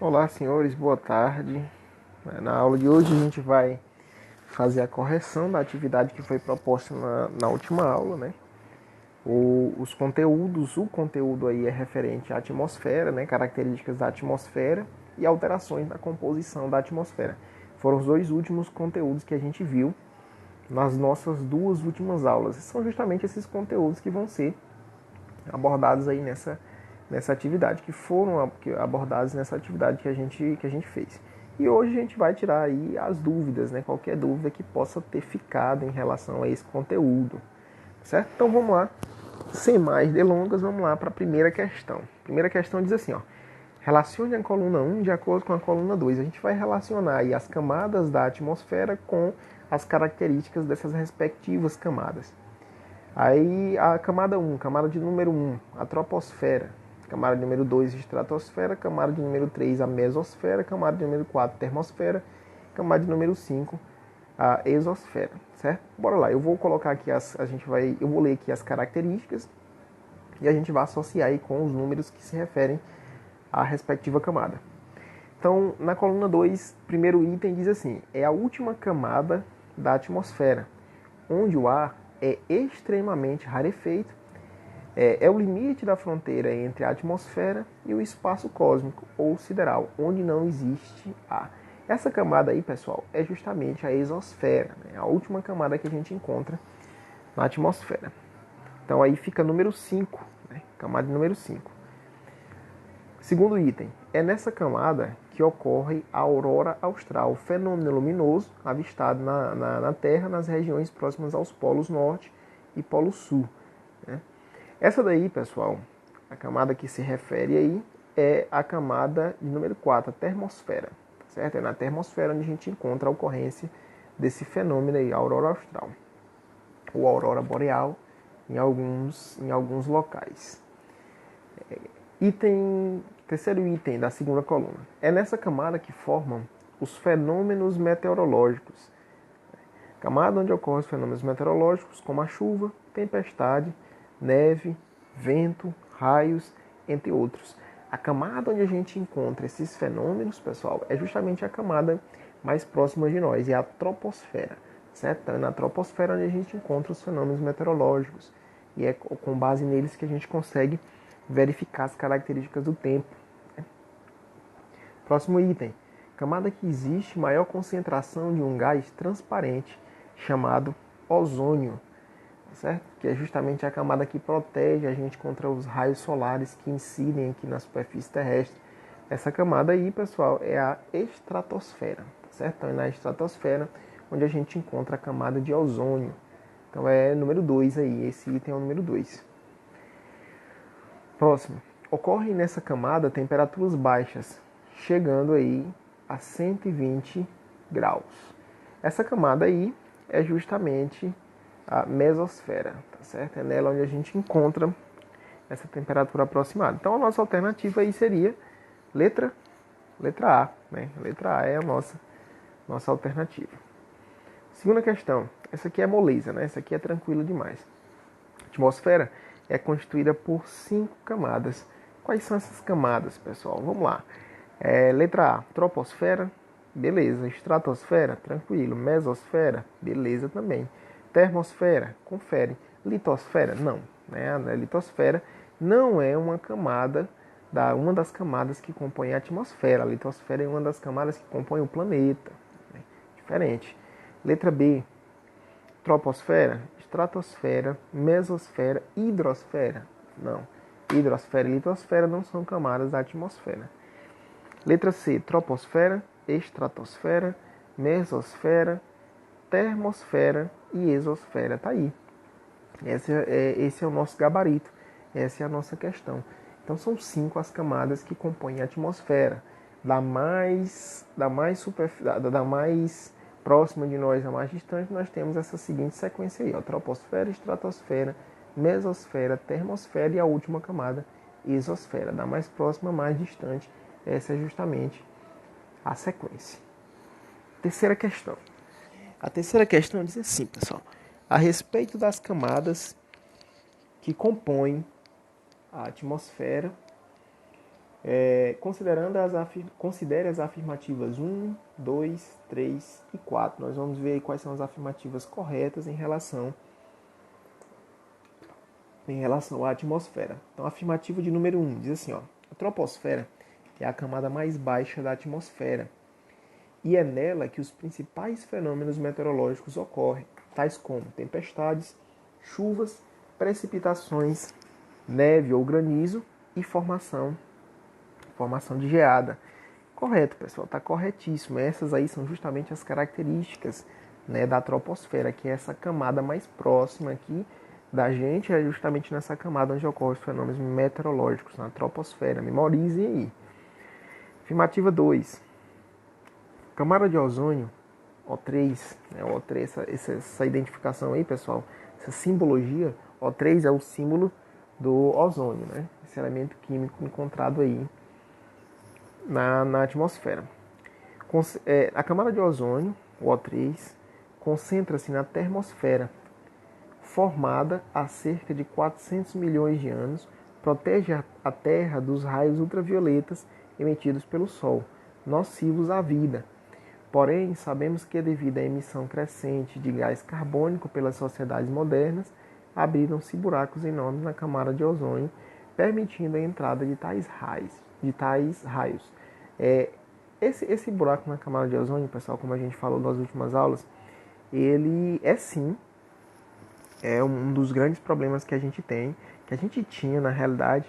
Olá, senhores, boa tarde. Na aula de hoje a gente vai fazer a correção da atividade que foi proposta na última aula, né? Os conteúdos, o conteúdo aí é referente à atmosfera, né? Características da atmosfera e alterações na composição da atmosfera. Foram os dois últimos conteúdos que a gente viu nas nossas duas últimas aulas. São justamente esses conteúdos que vão ser abordados aí nessa atividade, que foram abordados nessa atividade que a gente fez. E hoje a gente vai tirar aí as dúvidas, né? Qualquer dúvida que possa ter ficado em relação a esse conteúdo, certo? Então vamos lá, sem mais delongas, vamos lá para a primeira questão. A primeira questão diz assim, ó: relacione a coluna 1 de acordo com a coluna 2. A gente vai relacionar aí as camadas da atmosfera com as características dessas respectivas camadas. Aí a camada 1, camada de número 1, a troposfera. Camada de número 2, estratosfera. Camada de número 3, a mesosfera. Camada de número 4, termosfera. Camada de número 5, a exosfera, certo? Bora lá, eu vou colocar aqui eu vou ler aqui as características e a gente vai associar aí com os números que se referem à respectiva camada. Então, na coluna 2, primeiro item diz assim: é a última camada da atmosfera, onde o ar é extremamente rarefeito, é o limite da fronteira entre a atmosfera e o espaço cósmico ou sideral, onde não existe ar. Essa camada aí, pessoal, é justamente a exosfera, né? A última camada que a gente encontra na atmosfera. Então aí fica número 5, né? Camada número 5. Segundo item, é nessa camada que ocorre a aurora austral, fenômeno luminoso avistado na Terra nas regiões próximas aos polos norte e polo sul, né? Essa daí, pessoal, a camada que se refere aí é a camada de número 4, a termosfera, certo? É na termosfera onde a gente encontra a ocorrência desse fenômeno aí, a aurora austral, ou aurora boreal em alguns locais. Terceiro item da segunda coluna. É nessa camada que formam os fenômenos meteorológicos. Camada onde ocorrem os fenômenos meteorológicos, como a chuva, tempestade, neve, vento, raios, entre outros. A camada onde a gente encontra esses fenômenos, pessoal, é justamente a camada mais próxima de nós, é a troposfera, certo? É na troposfera onde a gente encontra os fenômenos meteorológicos e é com base neles que a gente consegue verificar as características do tempo. Próximo item. Camada que existe maior concentração de um gás transparente chamado ozônio, certo? Que é justamente a camada que protege a gente contra os raios solares que incidem aqui na superfície terrestre. Essa camada aí, pessoal, é a estratosfera, certo? Então é na estratosfera onde a gente encontra a camada de ozônio. Então é número 2 aí, esse item é o número 2. Próximo. Ocorrem nessa camada temperaturas baixas, chegando aí a 120 graus. Essa camada aí é justamente a mesosfera, tá certo? É nela onde a gente encontra essa temperatura aproximada. Então a nossa alternativa aí seria letra A, né? Letra A é a nossa alternativa. Segunda questão. Essa aqui é moleza, né? Essa aqui é tranquila demais. A atmosfera é constituída por 5 camadas. Quais são essas camadas, pessoal? Vamos lá. Letra A, troposfera, beleza. Estratosfera, tranquilo. Mesosfera, beleza também. Termosfera, confere. Litosfera, não. Né? A litosfera não é uma camada, uma das camadas que compõe a atmosfera. A litosfera é uma das camadas que compõe o planeta. Né? Diferente. Letra B, troposfera, estratosfera, mesosfera, hidrosfera. Não. Hidrosfera e litosfera não são camadas da atmosfera. Letra C, troposfera, estratosfera, mesosfera, termosfera e exosfera. Tá aí. Esse é o nosso gabarito. Essa é a nossa questão. Então são 5 as camadas que compõem a atmosfera. Da mais próxima de nós, a mais distante, nós temos essa seguinte sequência aí, ó: troposfera, estratosfera, mesosfera, termosfera e a última camada, exosfera. Da mais próxima, mais distante, essa é justamente a sequência. Terceira questão. A terceira questão diz assim, pessoal: a respeito das camadas que compõem a atmosfera, Considere as afirmativas 1, 2, 3 e 4. Nós vamos ver aí quais são as afirmativas corretas em relação à atmosfera. Então, a afirmativa de número 1 diz assim, ó, a troposfera é a camada mais baixa da atmosfera e é nela que os principais fenômenos meteorológicos ocorrem, tais como tempestades, chuvas, precipitações, neve ou granizo e formação de geada. Correto, pessoal, está corretíssimo. Essas aí são justamente as características, né, da troposfera, que é essa camada mais próxima aqui da gente, é justamente nessa camada onde ocorrem os fenômenos meteorológicos, na troposfera. Memorizem aí. Afirmativa 2. Camada de ozônio, O3, né, O3 essa identificação aí, pessoal, essa simbologia, O3 é o símbolo do ozônio, né? Esse elemento químico encontrado aí na atmosfera. A camada de ozônio, o O3, concentra-se na termosfera, formada há cerca de 400 milhões de anos, protege a Terra dos raios ultravioletas emitidos pelo Sol, nocivos à vida. Porém, sabemos que devido à emissão crescente de gás carbônico pelas sociedades modernas, abriram-se buracos enormes na camada de ozônio, permitindo a entrada de tais raios. Esse buraco na camada de ozônio, pessoal, como a gente falou nas últimas aulas, ele é um dos grandes problemas que a gente tem, que a gente tinha na realidade,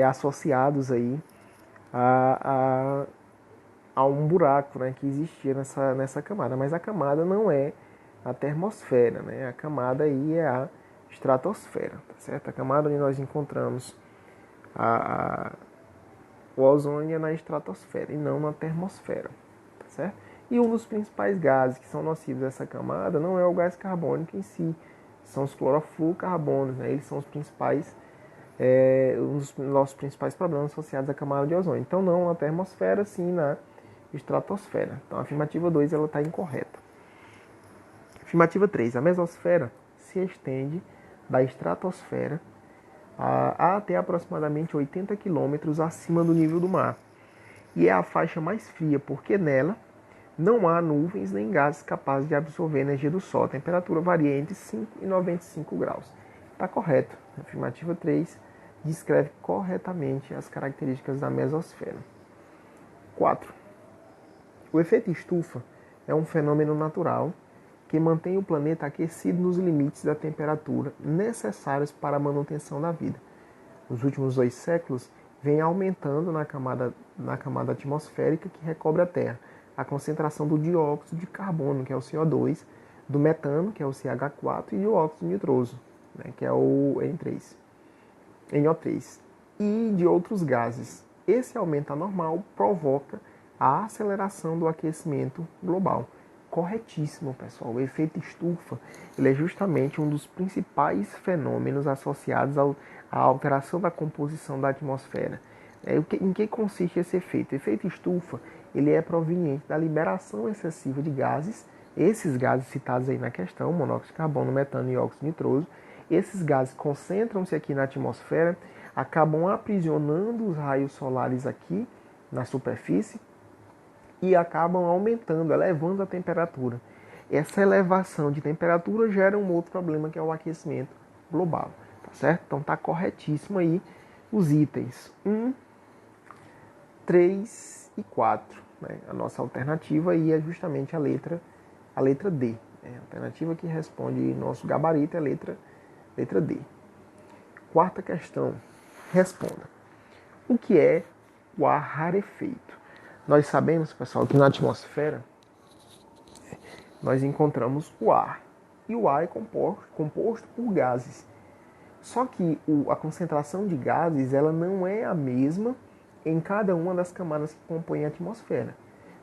associados aí a um buraco, né, que existia nessa camada. Mas a camada não é a termosfera, né? A camada aí é a estratosfera, tá certo? A camada onde nós encontramos o ozônio é na estratosfera e não na termosfera, tá certo? E um dos principais gases que são nocivos a essa camada não é o gás carbônico em si, são os clorofluorcarbonos, né? Eles são os principais, um dos nossos principais problemas associados à camada de ozônio. Então não na termosfera, sim na estratosfera. Então a afirmativa 2 ela está incorreta. Afirmativa 3. A mesosfera se estende da estratosfera a até aproximadamente 80 quilômetros acima do nível do mar. E é a faixa mais fria porque nela não há nuvens nem gases capazes de absorver a energia do Sol. A temperatura varia entre 5 e 95 graus. Está correto. A afirmativa 3 descreve corretamente as características da mesosfera. 4. O efeito estufa é um fenômeno natural que mantém o planeta aquecido nos limites da temperatura necessários para a manutenção da vida. Nos últimos 2 séculos, vem aumentando na camada atmosférica que recobre a Terra a concentração do dióxido de carbono, que é o CO2, do metano, que é o CH4, e do óxido nitroso, né, que é o NO3, e de outros gases. Esse aumento anormal provoca a aceleração do aquecimento global. Corretíssimo, pessoal. O efeito estufa ele é justamente um dos principais fenômenos associados à alteração da composição da atmosfera. Em que consiste esse efeito? O efeito estufa ele é proveniente da liberação excessiva de gases, esses gases citados aí na questão, monóxido de carbono, metano e óxido nitroso. Esses gases concentram-se aqui na atmosfera, acabam aprisionando os raios solares aqui na superfície e acabam aumentando, elevando a temperatura. Essa elevação de temperatura gera um outro problema que é o aquecimento global, tá certo? Então tá corretíssimo aí os itens 1, 3 e 4. Né? A nossa alternativa aí é justamente a letra D. A alternativa que responde nosso gabarito é a letra D. Quarta questão. Responda. O que é o ar rarefeito? Nós sabemos, pessoal, que na atmosfera nós encontramos o ar. E o ar é composto por gases. Só que a concentração de gases ela não é a mesma em cada uma das camadas que compõem a atmosfera.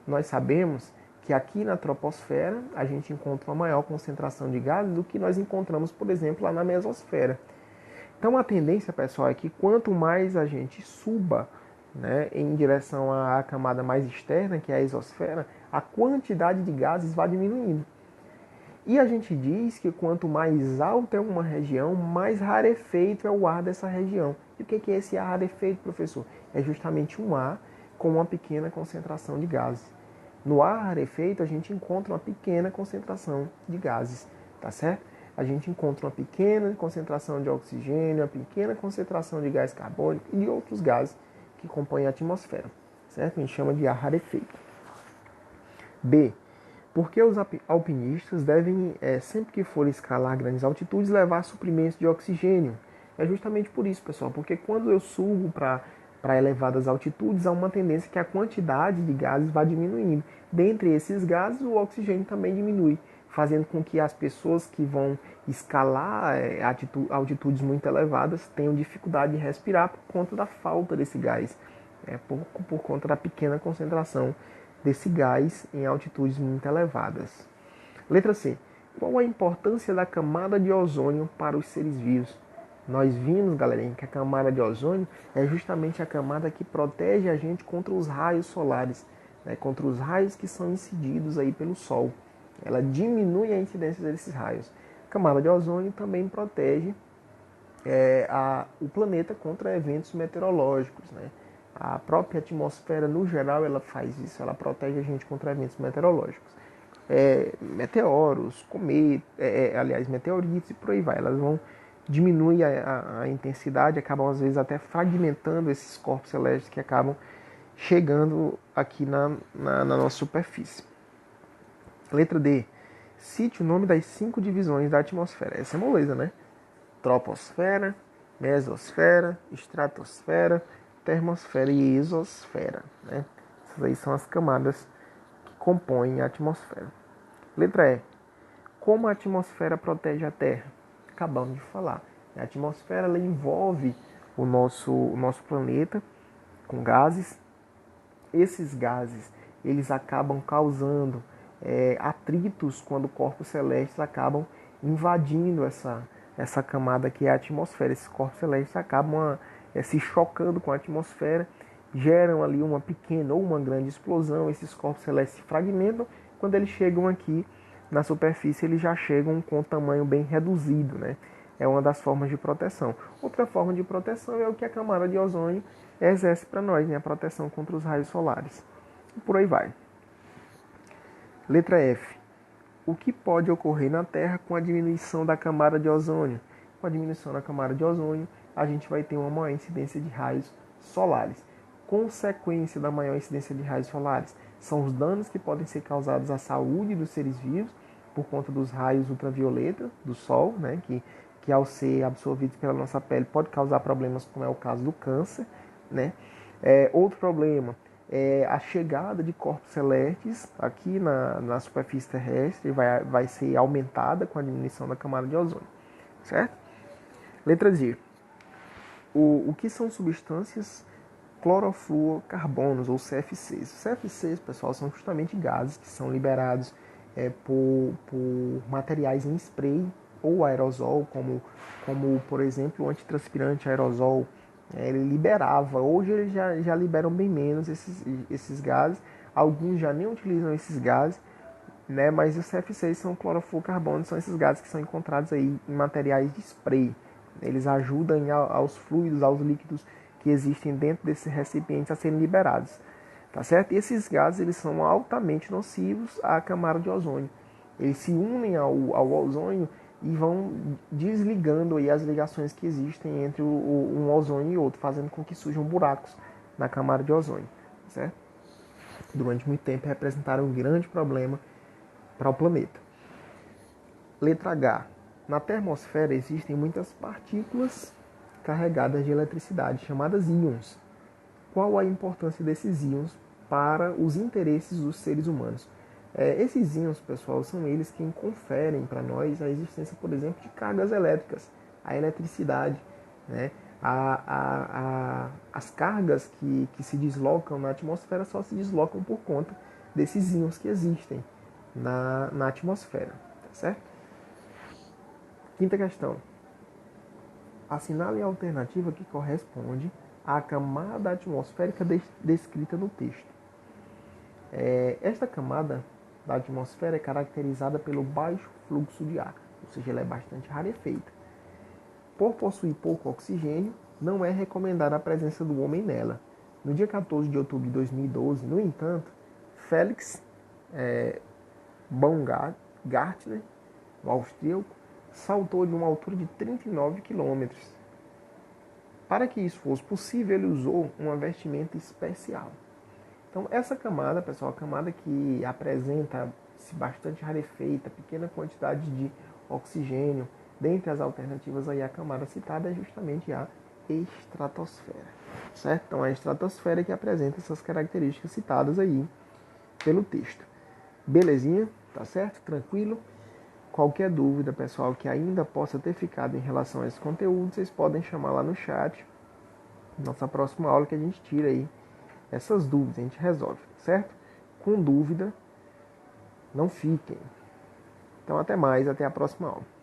Nós sabemos que aqui na troposfera a gente encontra uma maior concentração de gases do que nós encontramos, por exemplo, lá na mesosfera. Então a tendência, pessoal, é que quanto mais a gente suba, né, em direção à camada mais externa, que é a exosfera, a quantidade de gases vai diminuindo. E a gente diz que quanto mais alta é uma região, mais rarefeito é o ar dessa região. E o que é esse ar rarefeito, professor? É justamente um ar com uma pequena concentração de gases. No ar rarefeito, a gente encontra uma pequena concentração de gases, tá certo? A gente encontra uma pequena concentração de oxigênio, uma pequena concentração de gás carbônico e de outros gases que compõem a atmosfera, certo? A gente chama de ar rarefeito. B. Porque os alpinistas devem, sempre que forem escalar grandes altitudes, levar suprimentos de oxigênio? É justamente por isso, pessoal, porque quando eu subo para elevadas altitudes, há uma tendência que a quantidade de gases vai diminuindo. Dentre esses gases, o oxigênio também diminui, fazendo com que as pessoas que vão escalar altitudes muito elevadas tenham dificuldade de respirar por conta da falta desse gás, por conta da pequena concentração desse gás em altitudes muito elevadas. Letra C. Qual a importância da camada de ozônio para os seres vivos? Nós vimos, galerinha, que a camada de ozônio é justamente a camada que protege a gente contra os raios solares, né, contra os raios que são incididos aí pelo Sol. Ela diminui a incidência desses raios. A camada de ozônio também protege o planeta contra eventos meteorológicos, né? A própria atmosfera, no geral, ela faz isso, ela protege a gente contra eventos meteorológicos. Meteoros, cometas, aliás, meteoritos e por aí vai. Elas vão diminuir a intensidade, acabam às vezes até fragmentando esses corpos celestes que acabam chegando aqui na nossa superfície. Letra D. Cite o nome das 5 divisões da atmosfera. Essa é moleza, né? Troposfera, mesosfera, estratosfera, termosfera e exosfera, né? Essas aí são as camadas que compõem a atmosfera. Letra E. Como a atmosfera protege a Terra? Acabamos de falar. A atmosfera ela envolve o nosso planeta com gases. Esses gases eles acabam causando atritos quando corpos celestes acabam invadindo essa camada que é a atmosfera. Esses corpos celestes acabam se chocando com a atmosfera, geram ali uma pequena ou uma grande explosão, esses corpos celestes se fragmentam, quando eles chegam aqui na superfície eles já chegam com um tamanho bem reduzido, né? É uma das formas de proteção. Outra forma de proteção é o que a camada de ozônio exerce para nós, né? A proteção contra os raios solares. E por aí vai. Letra F. O que pode ocorrer na Terra com a diminuição da camada de ozônio? Com a diminuição da camada de ozônio, a gente vai ter uma maior incidência de raios solares. Consequência da maior incidência de raios solares são os danos que podem ser causados à saúde dos seres vivos por conta dos raios ultravioleta do Sol, né, que ao ser absorvidos pela nossa pele pode causar problemas, como é o caso do câncer, né? Outro problema é a chegada de corpos celestes aqui na superfície terrestre vai ser aumentada com a diminuição da camada de ozônio, certo? Letra D. O que são substâncias clorofluorcarbonos, ou CFCs? Os CFCs, pessoal, são justamente gases que são liberados por materiais em spray ou aerosol, como por exemplo, o antitranspirante aerosol, ele liberava. Hoje eles já liberam bem menos esses gases. Alguns já nem utilizam esses gases, né? Mas os CFCs são clorofluorcarbonos, são esses gases que são encontrados aí em materiais de spray. Eles ajudam aos fluidos, aos líquidos que existem dentro desses recipientes a serem liberados, tá certo? E esses gases eles são altamente nocivos à camada de ozônio. Eles se unem ao ozônio e vão desligando aí as ligações que existem entre um ozônio e outro, fazendo com que surjam buracos na camada de ozônio, certo? Durante muito tempo representaram um grande problema para o planeta. Letra H. Na termosfera existem muitas partículas carregadas de eletricidade, chamadas íons. Qual a importância desses íons para os interesses dos seres humanos? Esses íons, pessoal, são eles quem conferem para nós a existência, por exemplo, de cargas elétricas, a eletricidade, né? As cargas que se deslocam na atmosfera só se deslocam por conta desses íons que existem na atmosfera, tá certo? Quinta questão. Assinale a alternativa que corresponde à camada atmosférica descrita no texto. Esta camada da atmosfera é caracterizada pelo baixo fluxo de ar, ou seja, ela é bastante rarefeita. Por possuir pouco oxigênio, não é recomendada a presença do homem nela. No dia 14 de outubro de 2012, no entanto, Felix Baumgartner, o austríaco, saltou de uma altura de 39 quilômetros. Para que isso fosse possível, ele usou uma vestimenta especial. Então, essa camada, pessoal, a camada que apresenta-se bastante rarefeita, pequena quantidade de oxigênio, dentre as alternativas aí, a camada citada é justamente a estratosfera, certo? Então, a estratosfera que apresenta essas características citadas aí pelo texto. Belezinha? Tá certo? Tranquilo? Qualquer dúvida, pessoal, que ainda possa ter ficado em relação a esse conteúdo, vocês podem chamar lá no chat. Nossa próxima aula que a gente tira aí essas dúvidas, a gente resolve, certo? Com dúvida, não fiquem. Então, até mais, até a próxima aula.